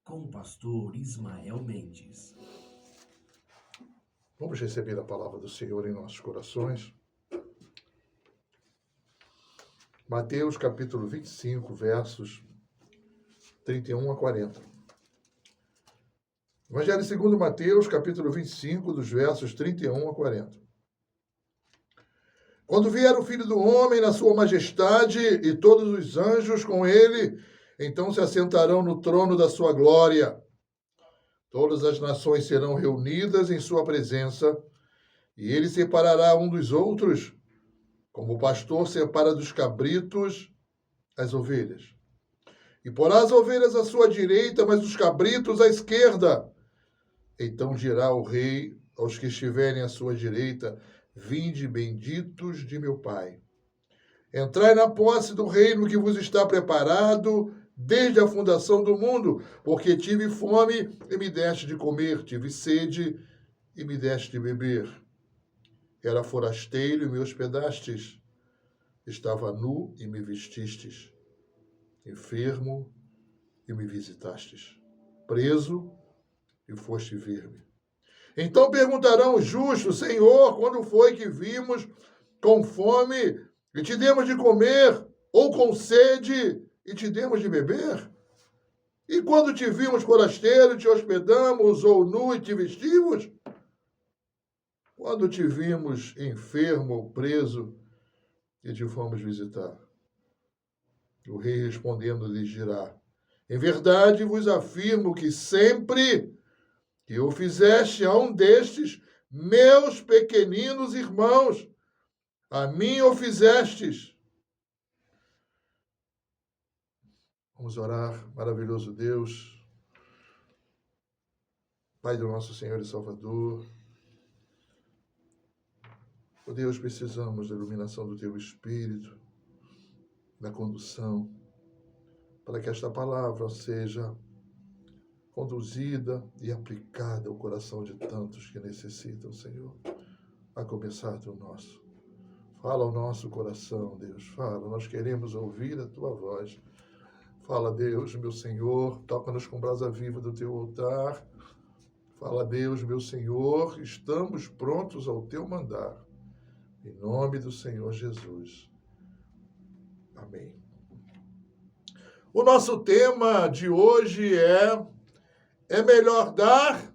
com o pastor Ismael Mendes. Vamos receber a palavra do Senhor em nossos corações. Mateus capítulo 25, versos 31 a 40. Evangelho segundo Mateus, capítulo 25, dos versos 31 a 40. Quando vier o Filho do Homem na sua majestade e todos os anjos com ele, então se assentarão no trono da sua glória. Todas as nações serão reunidas em sua presença, e ele separará um dos outros, como o pastor separa dos cabritos as ovelhas. E porá as ovelhas à sua direita, mas os cabritos à esquerda. Então dirá o rei aos que estiverem à sua direita: vinde, benditos de meu Pai. Entrai na posse do reino que vos está preparado desde a fundação do mundo, porque tive fome e me deste de comer, tive sede e me deste de beber. Era forasteiro e me hospedastes, estava nu e me vestistes, enfermo e me visitastes, preso e foste ver-me. Então perguntarão os justos: Senhor, quando foi que vimos com fome e te demos de comer, ou com sede e te demos de beber? E quando te vimos forasteiro, te hospedamos, ou nu e te vestimos? Quando te vimos enfermo ou preso e te fomos visitar? O rei respondendo lhes dirá: em verdade vos afirmo que sempre que o fizeste a um destes meus pequeninos irmãos, a mim o fizestes. Vamos orar. Maravilhoso Deus, Pai do nosso Senhor e Salvador. Ó Deus, precisamos da iluminação do Teu Espírito, da condução, para que esta palavra seja conduzida e aplicada ao coração de tantos que necessitam, Senhor, a começar do nosso. Fala ao nosso coração, Deus, fala. Nós queremos ouvir a Tua voz. Fala, Deus, meu Senhor, toca-nos com brasa viva do Teu altar. Fala, Deus, meu Senhor, estamos prontos ao Teu mandar. Em nome do Senhor Jesus. Amém. O nosso tema de hoje é melhor dar,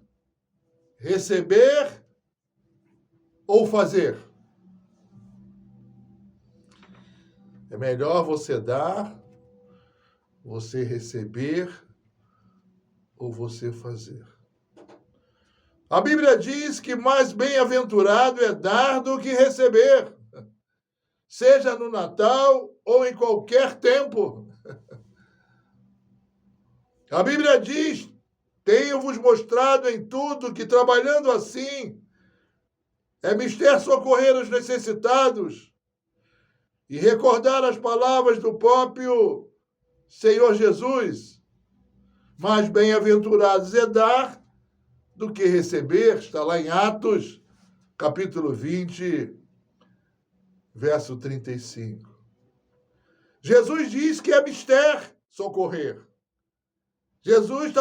receber ou fazer? É melhor você dar, você receber ou você fazer? A Bíblia diz que mais bem-aventurado é dar do que receber, seja no Natal ou em qualquer tempo. A Bíblia diz: tenho-vos mostrado em tudo que, trabalhando assim, é mister socorrer os necessitados e recordar as palavras do próprio Senhor Jesus. Mais bem-aventurados é dar do que receber. Está lá em Atos, capítulo 20, verso 35. Jesus diz que é mister socorrer. Jesus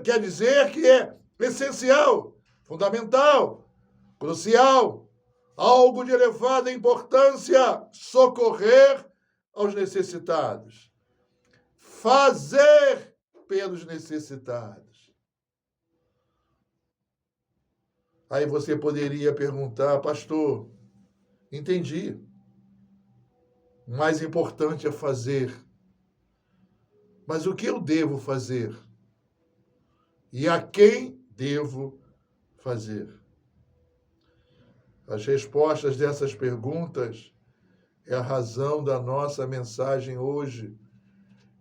quer dizer que é essencial, fundamental, crucial, algo de elevada importância, socorrer aos necessitados, fazer pelos necessitados. Aí você poderia perguntar: pastor, entendi. O mais importante é fazer. Mas o que eu devo fazer? E a quem devo fazer? As respostas dessas perguntas é a razão da nossa mensagem hoje.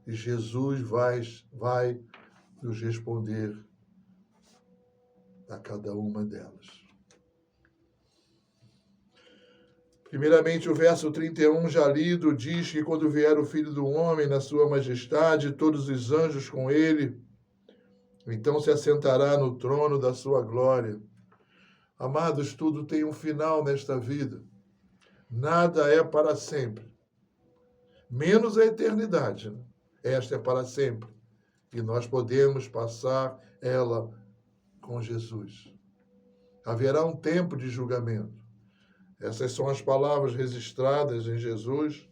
E Jesus vai nos responder a cada uma delas. Primeiramente, o verso 31, já lido, diz que quando vier o Filho do Homem na sua majestade, todos os anjos com ele, então se assentará no trono da sua glória. Amados, tudo tem um final nesta vida. Nada é para sempre. Menos a eternidade. Esta é para sempre. e nós podemos passar ela com Jesus. Haverá um tempo de julgamento. Essas são as palavras registradas em Jesus,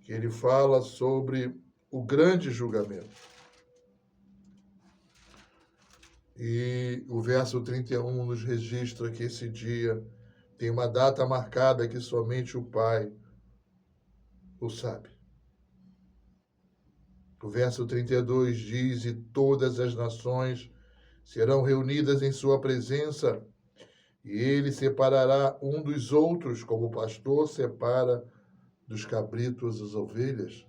que ele fala sobre o grande julgamento. E o verso 31 nos registra que esse dia tem uma data marcada que somente o Pai o sabe. O verso 32 diz: e todas as nações serão reunidas em sua presença, e ele separará um dos outros, como o pastor separa dos cabritos as ovelhas.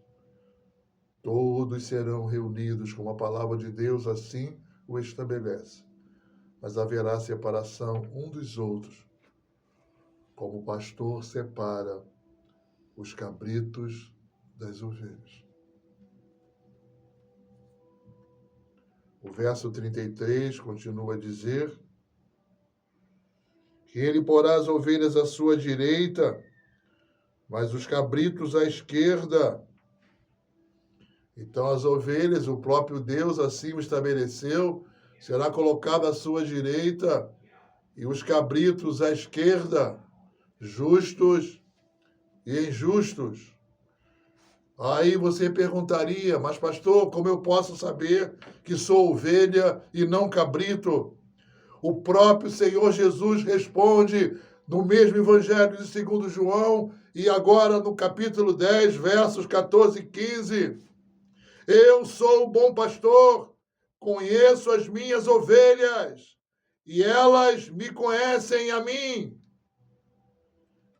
Todos serão reunidos, como a palavra de Deus assim o estabelece. Mas haverá separação um dos outros, como o pastor separa os cabritos das ovelhas. O verso 33 continua a dizer que ele porá as ovelhas à sua direita, mas os cabritos à esquerda. Então as ovelhas, o próprio Deus assim o estabeleceu, será colocado à sua direita e os cabritos à esquerda, justos e injustos. Aí você perguntaria: mas pastor, como eu posso saber que sou ovelha e não cabrito? O próprio Senhor Jesus responde no mesmo Evangelho de 2 João e agora no capítulo 10, versos 14 e 15. Eu sou o bom pastor, conheço as minhas ovelhas e elas me conhecem a mim.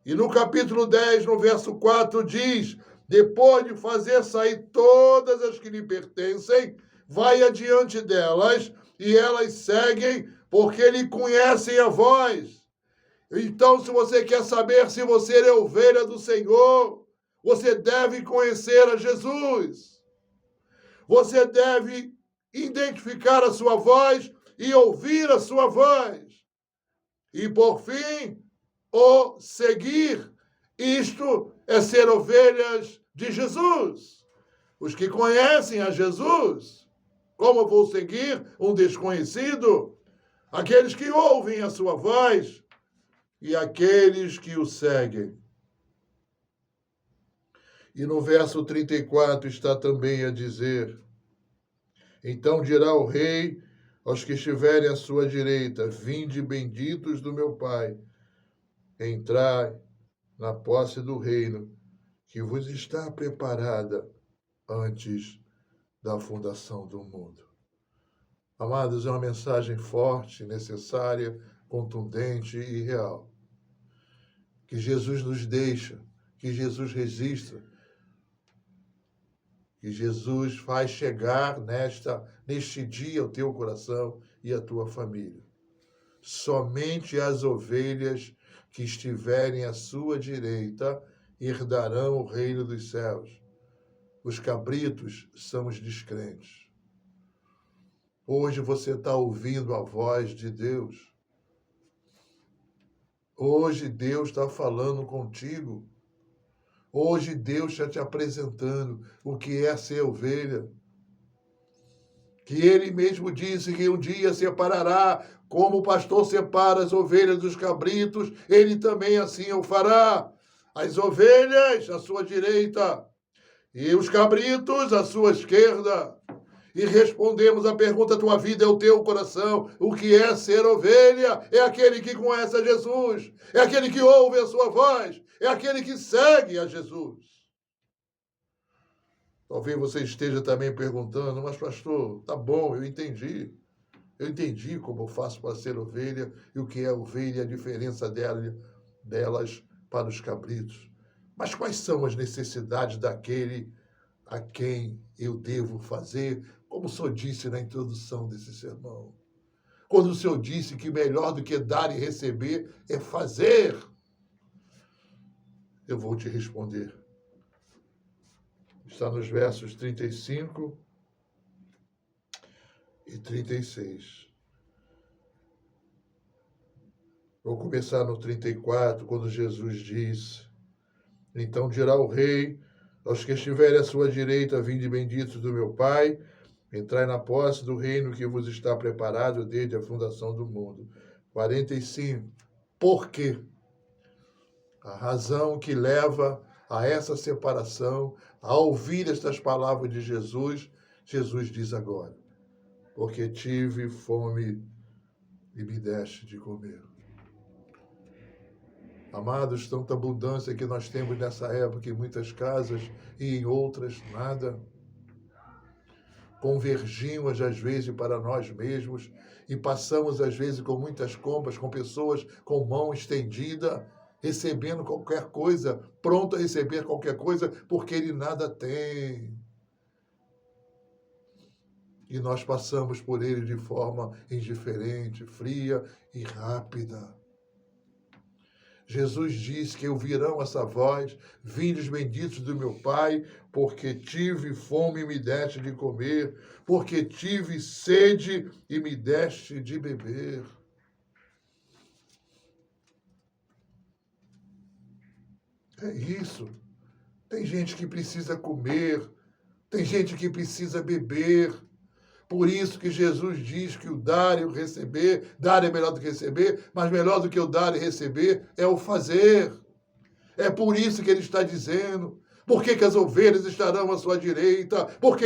E no capítulo 10, no verso 4, diz: depois de fazer sair todas as que lhe pertencem, vai adiante delas e elas seguem, porque lhe conhecem a voz. Então, se você quer saber se você é ovelha do Senhor, você deve conhecer a Jesus. Você deve identificar a sua voz e ouvir a sua voz. E, por fim, o seguir. Isto é ser ovelhas de Jesus. Os que conhecem a Jesus, como vou seguir um desconhecido? Aqueles que ouvem a sua voz e aqueles que o seguem. E no verso 34 está também a dizer: então dirá o rei aos que estiverem à sua direita: vinde benditos do meu Pai, entrai na posse do reino que vos está preparada antes da fundação do mundo. Amados, é uma mensagem forte, necessária, contundente e real, que Jesus nos deixa, que Jesus registra, que Jesus faz chegar neste dia ao teu coração e à tua família. Somente as ovelhas que estiverem à sua direita herdarão o reino dos céus. Os cabritos são os descrentes. Hoje você está ouvindo a voz de Deus. Hoje Deus está falando contigo. Hoje Deus está te apresentando o que é ser ovelha. Que Ele mesmo disse que um dia separará, como o pastor separa as ovelhas dos cabritos, Ele também assim o fará. As ovelhas à sua direita e os cabritos à sua esquerda. E respondemos a pergunta: tua vida é o teu coração. O que é ser ovelha? É aquele que conhece a Jesus, é aquele que ouve a sua voz, é aquele que segue a Jesus. Talvez você esteja também perguntando: mas pastor, tá bom, eu entendi como eu faço para ser ovelha e o que é ovelha e a diferença delas para os cabritos. Mas quais são as necessidades daquele a quem eu devo fazer? Como o senhor disse na introdução desse sermão, quando o senhor disse que melhor do que dar e receber é fazer, eu vou te responder. Está nos versos 35 e 36. Vou começar no 34, quando Jesus diz: então dirá o rei aos que estiverem à sua direita: vinde benditos do meu Pai, Entrai na posse do reino que vos está preparado desde a fundação do mundo. 45. Por quê? A razão que leva a essa separação, a ouvir estas palavras de Jesus, Jesus diz agora: porque tive fome e me deste de comer. Amados, tanta abundância que nós temos nessa época em muitas casas e em outras nada. Convergimos às vezes para nós mesmos e passamos às vezes com muitas compras, com pessoas com mão estendida, recebendo qualquer coisa, pronto a receber qualquer coisa, porque ele nada tem. E nós passamos por ele de forma indiferente, fria e rápida. Jesus diz que ouvirão essa voz: vindes benditos do meu Pai, porque tive fome e me deste de comer, porque tive sede e me deste de beber. É isso. Tem gente que precisa comer, tem gente que precisa beber. Por isso que Jesus diz que o dar e o receber, dar é melhor do que receber, mas melhor do que o dar e receber é o fazer. É por isso que ele está dizendo: por que as ovelhas estarão à sua direita? Porque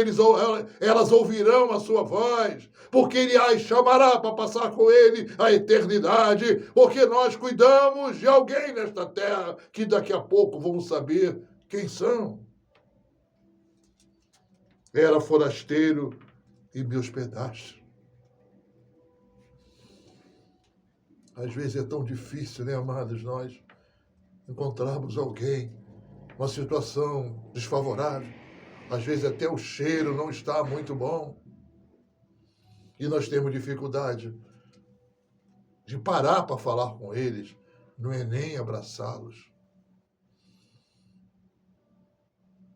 elas ouvirão a sua voz. Porque ele as chamará para passar com ele a eternidade. Porque nós cuidamos de alguém nesta terra que daqui a pouco vamos saber quem são. Era forasteiro e me hospedaste. Às vezes é tão difícil, né, amados, nós encontrarmos alguém, uma situação desfavorável. Às vezes até o cheiro não está muito bom. E nós temos dificuldade de parar para falar com eles, não é nem abraçá-los.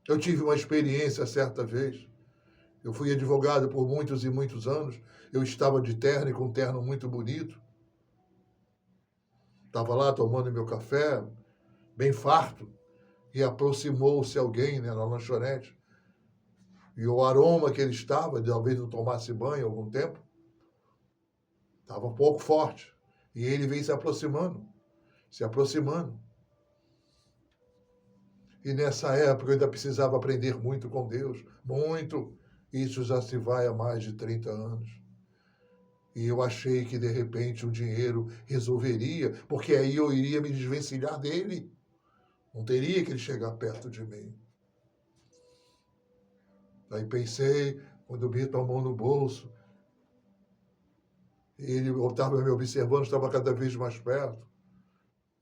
Eu tive uma experiência certa vez. Eu fui advogado por muitos e muitos anos. Eu estava de terno e com um terno muito bonito. Estava lá tomando meu café, bem farto, e aproximou-se alguém, né, na lanchonete. E o aroma que ele estava, talvez não tomasse banho há algum tempo, estava um pouco forte. E ele veio se aproximando. E nessa época eu ainda precisava aprender muito com Deus, muito. Isso já se vai há mais de 30 anos. E eu achei que, de repente, o dinheiro resolveria, porque aí eu iria me desvencilhar dele. Não teria que ele chegar perto de mim. Aí pensei, quando vi a mão no bolso, ele estava me observando, estava cada vez mais perto.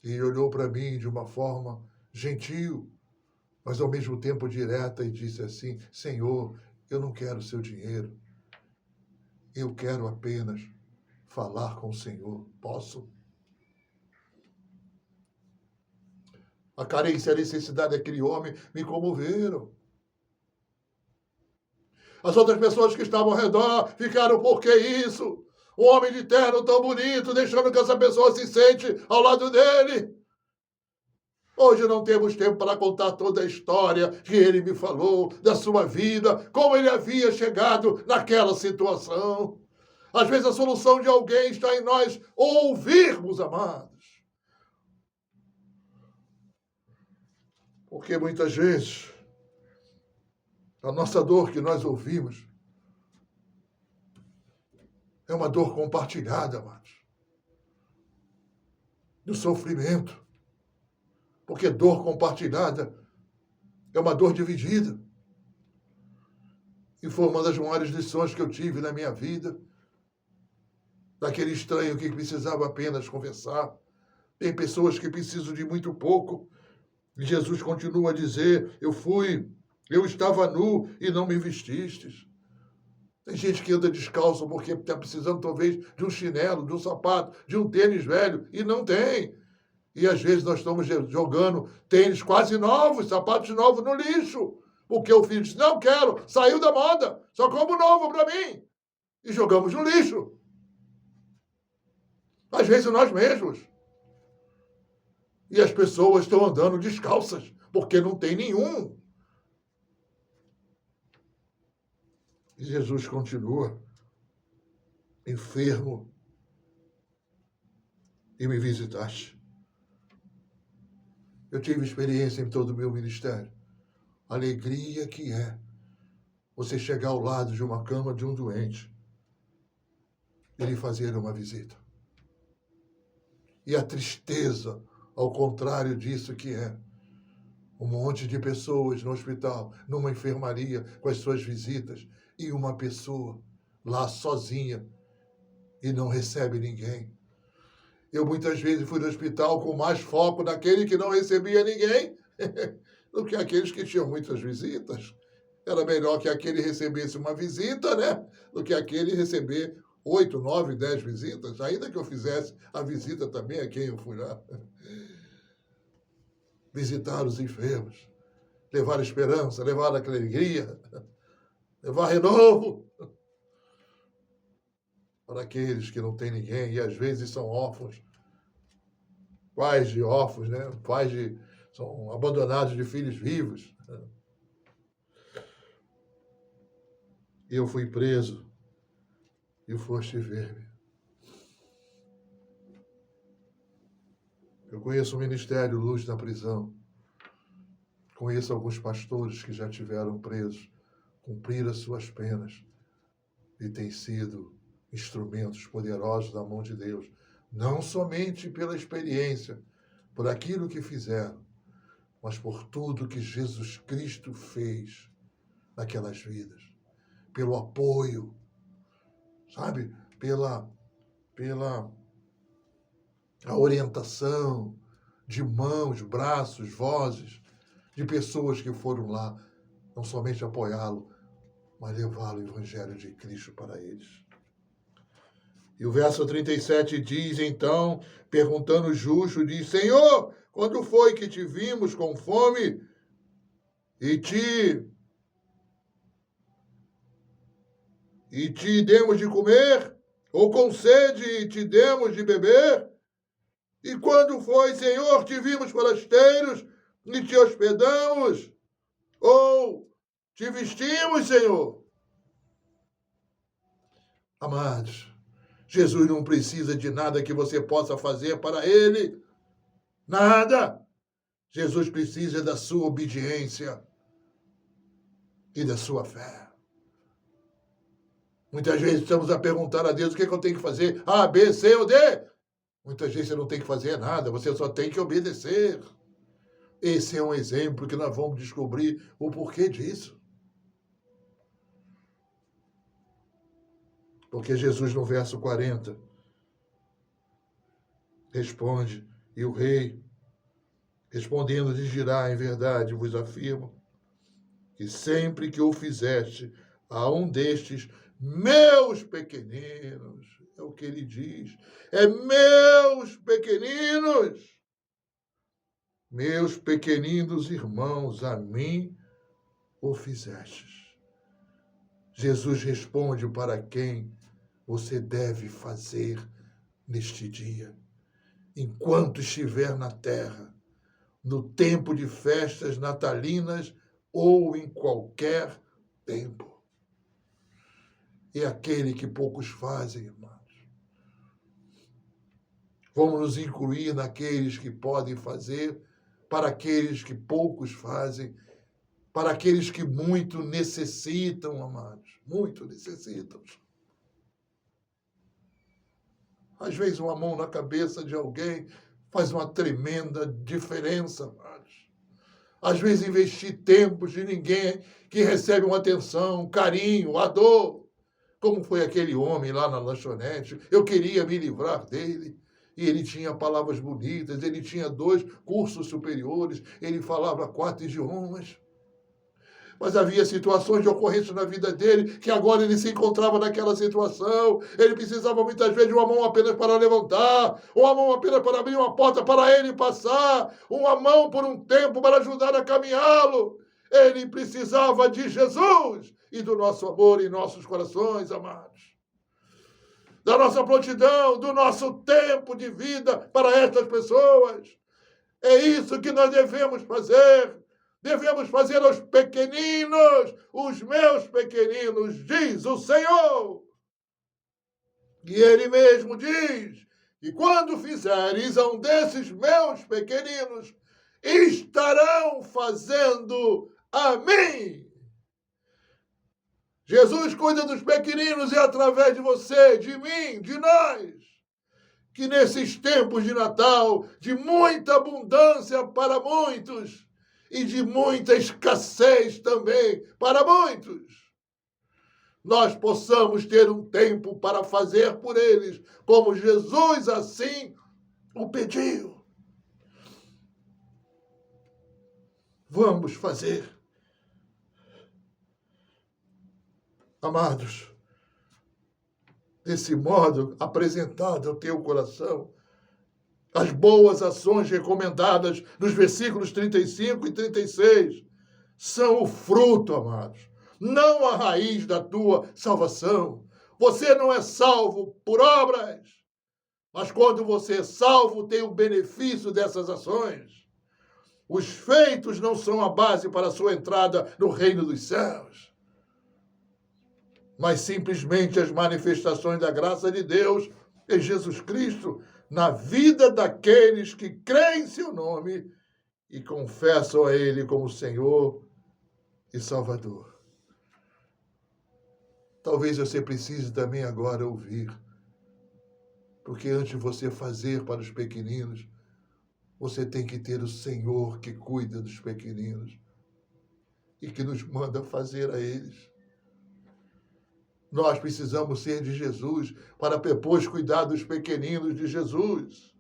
E ele olhou para mim de uma forma gentil, mas ao mesmo tempo direta, e disse assim: Senhor, eu não quero seu dinheiro. Eu quero apenas falar com o Senhor. Posso? A carência e a necessidade daquele homem me comoveram. As outras pessoas que estavam ao redor ficaram: por que isso? Um homem de terno tão bonito, deixando que essa pessoa se sente ao lado dele. Hoje não temos tempo para contar toda a história que ele me falou, da sua vida, como ele havia chegado naquela situação. Às vezes a solução de alguém está em nós ouvirmos, amados. Porque muitas vezes a nossa dor que nós ouvimos é uma dor compartilhada, amados. Do sofrimento. Porque dor compartilhada é uma dor dividida. E foi uma das maiores lições que eu tive na minha vida. Daquele estranho que precisava apenas conversar. Tem pessoas que precisam de muito pouco. E Jesus continua a dizer: eu estava nu e não me vestistes. Tem gente que anda descalço porque está precisando talvez de um chinelo, de um sapato, de um tênis velho, e não tem. E às vezes nós estamos jogando tênis quase novos, sapatos novos no lixo. Porque o filho diz: não quero, saiu da moda, só como novo para mim. E jogamos no lixo. Às vezes nós mesmos. E as pessoas estão andando descalças, porque não tem nenhum. E Jesus continua: enfermo, e me visitaste. Eu tive experiência em todo o meu ministério. Alegria que é você chegar ao lado de uma cama de um doente e lhe fazer uma visita. E a tristeza, ao contrário disso que é um monte de pessoas no hospital, numa enfermaria, com as suas visitas, e uma pessoa lá sozinha e não recebe ninguém. Eu muitas vezes fui no hospital com mais foco naquele que não recebia ninguém do que aqueles que tinham muitas visitas. Era melhor que aquele recebesse uma visita, né? Do que aquele receber 8, 9, 10 visitas, ainda que eu fizesse a visita também a quem eu fui lá. Visitar os enfermos, levar esperança, levar alegria, levar renovo para aqueles que não têm ninguém e às vezes são órfãos, pais de órfãos, né? São abandonados de filhos vivos. Eu fui preso e foste ver-me. Eu conheço o Ministério Luz na prisão. Conheço alguns pastores que já tiveram presos, cumpriram as suas penas e têm sido instrumentos poderosos da mão de Deus, não somente pela experiência, por aquilo que fizeram, mas por tudo que Jesus Cristo fez naquelas vidas, pelo apoio, sabe? Pela a orientação de mãos, braços, vozes, de pessoas que foram lá, não somente apoiá-lo, mas levá-lo o Evangelho de Cristo para eles. E o verso 37 diz, então, perguntando o justo, diz, Senhor, quando foi que te vimos com fome e te demos de comer? Ou com sede e te demos de beber? E quando foi, Senhor, te vimos forasteiros e te hospedamos? Ou te vestimos, Senhor? Amados, Jesus não precisa de nada que você possa fazer para Ele. Nada. Jesus precisa da sua obediência e da sua fé. Muitas vezes estamos a perguntar a Deus o que eu tenho que fazer. A, B, C ou D. Muitas vezes você não tem que fazer nada, você só tem que obedecer. Esse é um exemplo que nós vamos descobrir o porquê disso. Porque Jesus, no verso 40, responde, e o rei, respondendo, lhe dirá, em verdade, vos afirmo, que sempre que o fizeste a um destes meus pequeninos, é o que ele diz, é meus pequeninos irmãos, a mim o fizestes. Jesus responde para quem você deve fazer neste dia, enquanto estiver na terra, no tempo de festas natalinas ou em qualquer tempo. É aquele que poucos fazem, irmãos. Vamos nos incluir naqueles que podem fazer, para aqueles que poucos fazem, para aqueles que muito necessitam, amados, muito necessitam. Às vezes uma mão na cabeça de alguém faz uma tremenda diferença, amados. Às vezes investir tempos de ninguém que recebe uma atenção, um carinho, a dor. Como foi aquele homem lá na lanchonete, eu queria me livrar dele. E ele tinha palavras bonitas, ele tinha 2 cursos superiores, ele falava 4 idiomas. Mas havia situações de ocorrência na vida dele, que agora ele se encontrava naquela situação. Ele precisava muitas vezes de uma mão apenas para levantar, uma mão apenas para abrir uma porta para ele passar, uma mão por um tempo para ajudar a caminhá-lo. Ele precisava de Jesus e do nosso amor em nossos corações, amados. Da nossa prontidão, do nosso tempo de vida para estas pessoas. É isso que nós devemos fazer. devemos fazer aos pequeninos, os meus pequeninos, diz o Senhor. E ele mesmo diz que quando fizeres a um desses meus pequeninos, estarão fazendo a mim. Jesus cuida dos pequeninos e através de você, de mim, de nós, que nesses tempos de Natal, de muita abundância para muitos e de muita escassez também para muitos, nós possamos ter um tempo para fazer por eles, como Jesus assim o pediu. Vamos fazer. Amados, desse modo apresentado ao teu coração, as boas ações recomendadas nos versículos 35 e 36 são o fruto, amados, não a raiz da tua salvação. Você não é salvo por obras, mas quando você é salvo, tem o benefício dessas ações. Os feitos não são a base para a sua entrada no reino dos céus, mas simplesmente as manifestações da graça de Deus em Jesus Cristo na vida daqueles que creem em seu nome e confessam a Ele como Senhor e Salvador. Talvez você precise também agora ouvir, porque antes de você fazer para os pequeninos, você tem que ter o Senhor que cuida dos pequeninos e que nos manda fazer a eles. Nós precisamos ser de Jesus para depois cuidar dos pequeninos de Jesus.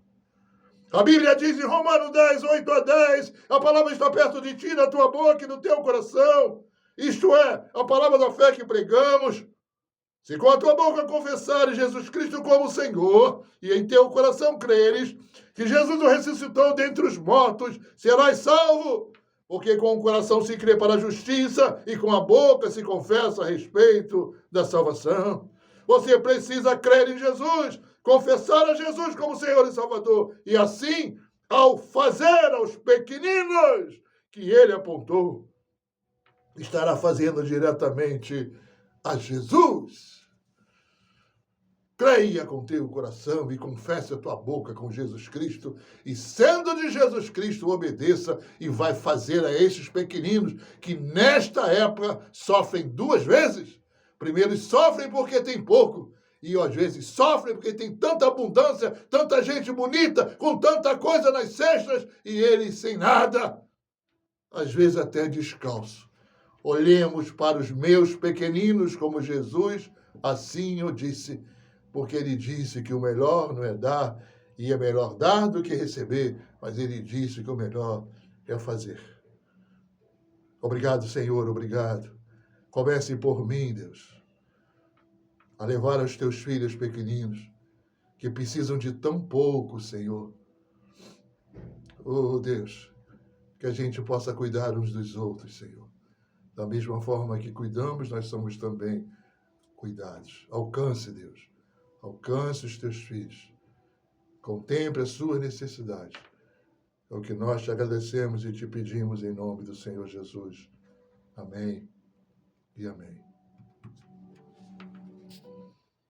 A Bíblia diz em Romanos 10, 8 a 10, a palavra está perto de ti, na tua boca e no teu coração. Isto é, a palavra da fé que pregamos. Se com a tua boca confessares Jesus Cristo como Senhor e em teu coração creres que Jesus o ressuscitou dentre os mortos, serás salvo. Porque com o coração se crê para a justiça e com a boca se confessa a respeito da salvação. Você precisa crer em Jesus, confessar a Jesus como Senhor e Salvador. E assim, ao fazer aos pequeninos que ele apontou, estará fazendo diretamente a Jesus. Creia com teu coração e confesse a tua boca com Jesus Cristo, e sendo de Jesus Cristo, obedeça e vai fazer a estes pequeninos que nesta época sofrem duas vezes. Primeiro, sofrem porque tem pouco, e às vezes sofrem porque tem tanta abundância, tanta gente bonita, com tanta coisa nas cestas, e eles sem nada, às vezes até descalço. Olhemos para os meus pequeninos como Jesus assim o disse, porque ele disse que o melhor não é dar, e é melhor dar do que receber, mas ele disse que o melhor é fazer. Obrigado, Senhor, obrigado. Comece por mim, Deus, a levar aos teus filhos pequeninos, que precisam de tão pouco, Senhor. Oh, Deus, que a gente possa cuidar uns dos outros, Senhor. Da mesma forma que cuidamos, nós somos também cuidados. Alcance, Deus. Alcance os teus filhos. Contemple as suas necessidades. É o que nós te agradecemos e te pedimos em nome do Senhor Jesus. Amém e amém.